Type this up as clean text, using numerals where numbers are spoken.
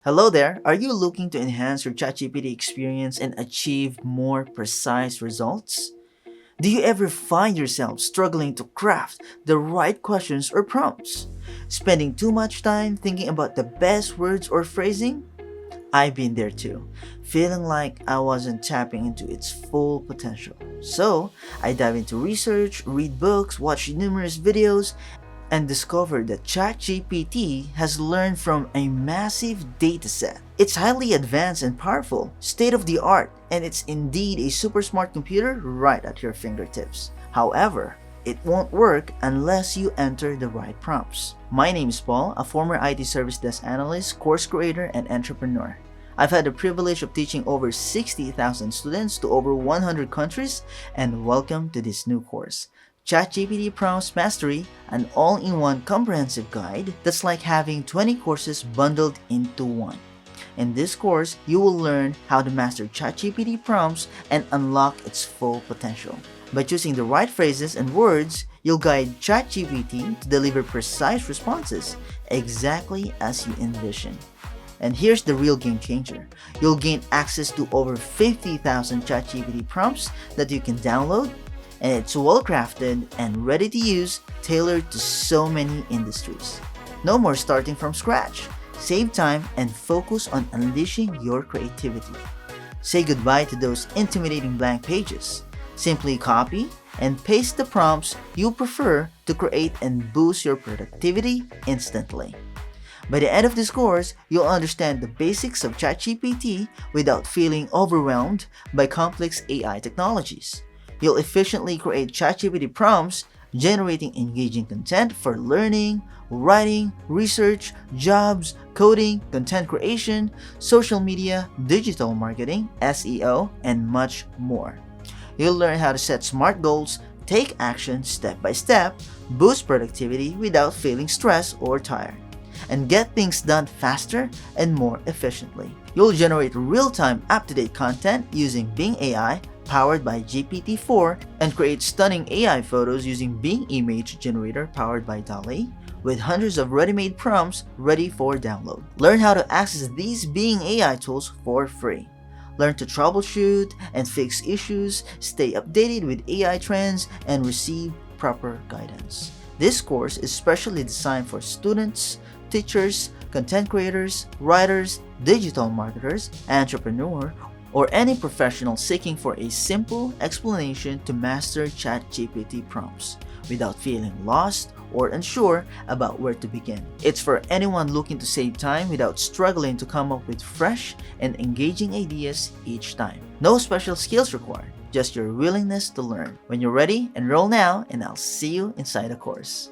Hello there! Are you looking to enhance your ChatGPT experience and achieve more precise results? Do you ever find yourself struggling to craft the right questions or prompts? Spending too much time thinking about the best words or phrasing? I've been there too, feeling like I wasn't tapping into its full potential. So, I dive into research, read books, watch numerous videos, and discovered that ChatGPT has learned from a massive dataset. It's highly advanced and powerful, state of the art, and it's indeed a super smart computer right at your fingertips. However, it won't work unless you enter the right prompts. My name is Paul, a former IT service desk analyst, course creator, and entrepreneur. I've had the privilege of teaching over 60,000 students to over 100 countries, and welcome to this new course. ChatGPT Prompts Mastery, an all-in-one comprehensive guide that's like having 20 courses bundled into one. In this course, you will learn how to master ChatGPT prompts and unlock its full potential. By choosing the right phrases and words, you'll guide ChatGPT to deliver precise responses exactly as you envision. And here's the real game changer. You'll gain access to over 50,000 ChatGPT prompts that you can download, and it's well crafted and ready to use, tailored to so many industries. No more starting from scratch. Save time and focus on unleashing your creativity. Say goodbye to those intimidating blank pages. Simply copy and paste the prompts you prefer to create and boost your productivity instantly. By the end of this course, you'll understand the basics of ChatGPT without feeling overwhelmed by complex AI technologies. You'll efficiently create ChatGPT prompts, generating engaging content for learning, writing, research, jobs, coding, content creation, social media, digital marketing, SEO, and much more. You'll learn how to set smart goals, take action step by step, boost productivity without feeling stressed or tired, and get things done faster and more efficiently. You'll generate real-time, up-to-date content using Bing AI, powered by GPT-4, and create stunning AI photos using Bing Image Generator powered by DALL-E, with hundreds of ready-made prompts ready for download. Learn how to access these Bing AI tools for free. Learn to troubleshoot and fix issues, stay updated with AI trends, and receive proper guidance. This course is specially designed for students, teachers, content creators, writers, digital marketers, entrepreneurs, or any professional seeking for a simple explanation to master ChatGPT prompts without feeling lost or unsure about where to begin. It's for anyone looking to save time without struggling to come up with fresh and engaging ideas each time. No special skills required, just your willingness to learn. When you're ready, enroll now, and I'll see you inside the course.